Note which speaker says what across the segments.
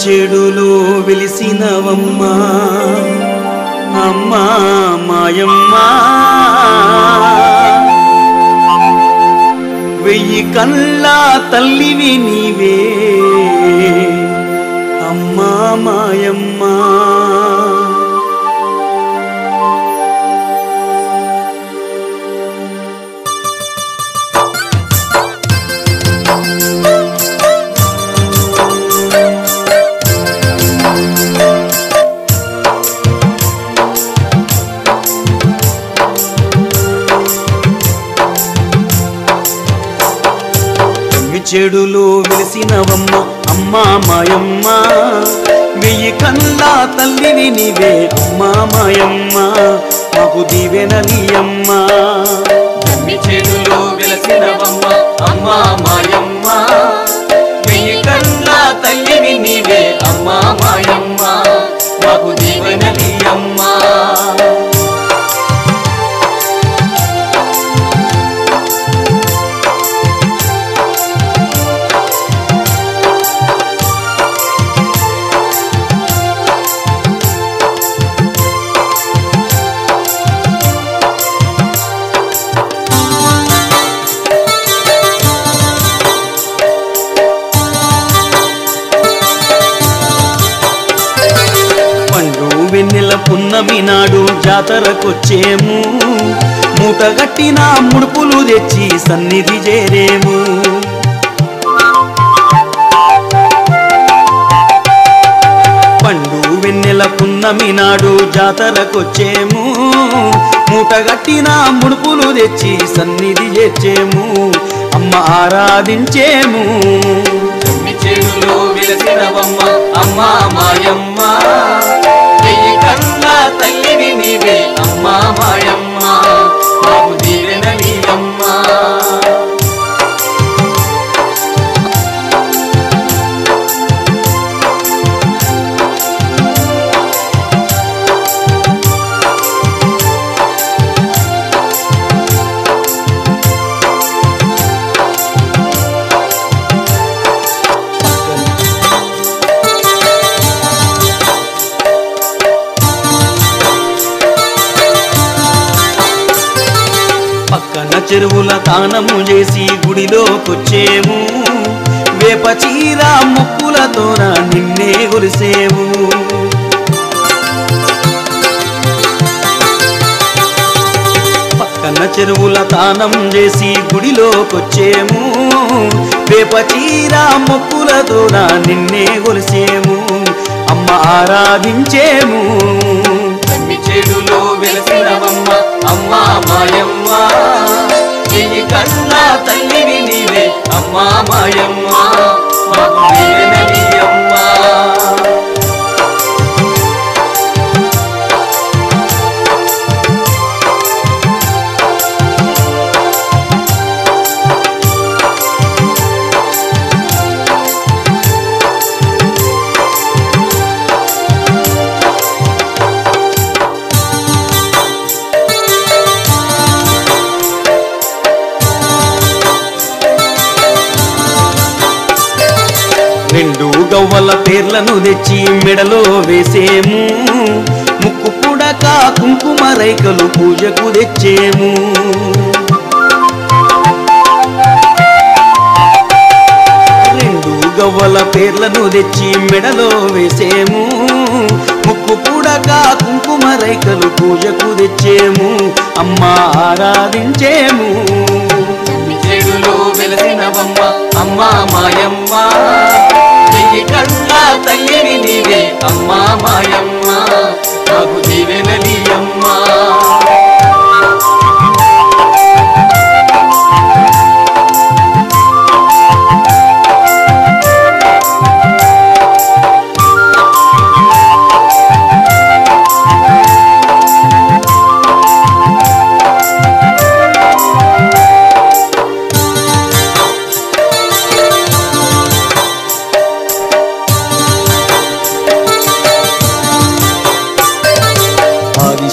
Speaker 1: చెడులో వెలిసినవమ్మా అమ్మా మాయమ్మా వెయ్యి కళ్ళ తల్లివి నీవే అమ్మా మాయమ్మా చెడులో వెలిసినవమ్మ అమ్మా మాయమ్మ వెయ్యి కళ్ళ తల్లివి నీవే అమ్మా మాయమ్మ మాకు దీవెనలియమ్మ చెడులో వెలిసినవమ్మ అమ్మా మాయమ్మ వెయ్యి కళ్ళ తల్లివి నీవే అమ్మా మాయమ్మ మాకు దీవెనలియమ్మ వెన్నెల పున్నమి నాడు జాతరకొచ్చేము మూటగట్టిన ముడుపులు తెచ్చి సన్నిధి చేరేము పండు వెన్నెల పున్నమి నాడు జాతరకొచ్చేము మూటగట్టిన ముడుపులు తెచ్చి సన్నిధి చేర్చేము అమ్మ ఆరాధించేము చెడులో వెలసినవమ్మ అమ్మా మాయమ్మ వెయ్యి కళ్ళ తల్లివి నీవే అమ్మా మాయమ్మ మాకు దీవెనలియమ్మ చెరువుల తానము చేసి గుడిలోకొచ్చేము వేప చీర ముక్కులతోన నిన్నే కొలిసేము పక్కన చెరువుల తానం చేసి గుడిలోకొచ్చేము వేప చీర ముక్కులతోన నిన్నే కొలిసేము అమ్మ ఆరాధించేము చెడులో వెలసినవమ్మ అమ్మా మాయమ్మ వెయ్యి కళ్ళ తల్లివి నీవే అమ్మా మాయమ్మ మాకు దీవెనలియమ్మ రెండు గవ్వల పేర్లను తెచ్చి మెడలో వేసేము ముక్కు పుడక కుంకుమ రైకలు పూజకు తెచ్చేము రెండు గవ్వల పేర్లను తెచ్చి మెడలో వేసేము ముక్కు పుడక కుంకుమ రైకలు పూజకు తెచ్చేము అమ్మ ఆరాధించేము చెడులో వెలసినవమ్మ అమ్మా మాయమ్మ వెయ్యి కళ్ళ తల్లివి నీవే అమ్మా మాయమ్మ మాకు దీవెనలియమ్మ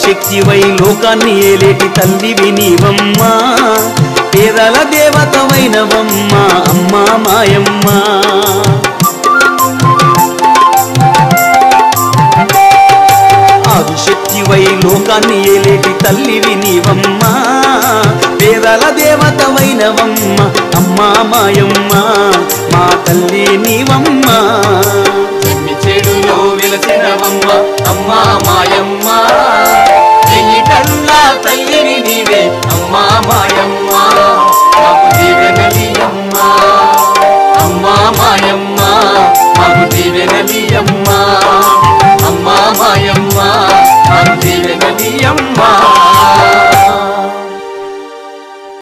Speaker 1: శక్తివై లోకాన్ని ఏలేటి తల్లివి నీవమ్మా పేదల దేవతవైనవమ్మా అమ్మా మాయమ్మ లోకాన్ని ఏలేటి తల్లివి నీవమ్మా పేదల దేవతవైనవమ్మ అమ్మా మాయమ్మ మా తల్లి నీవమ్మా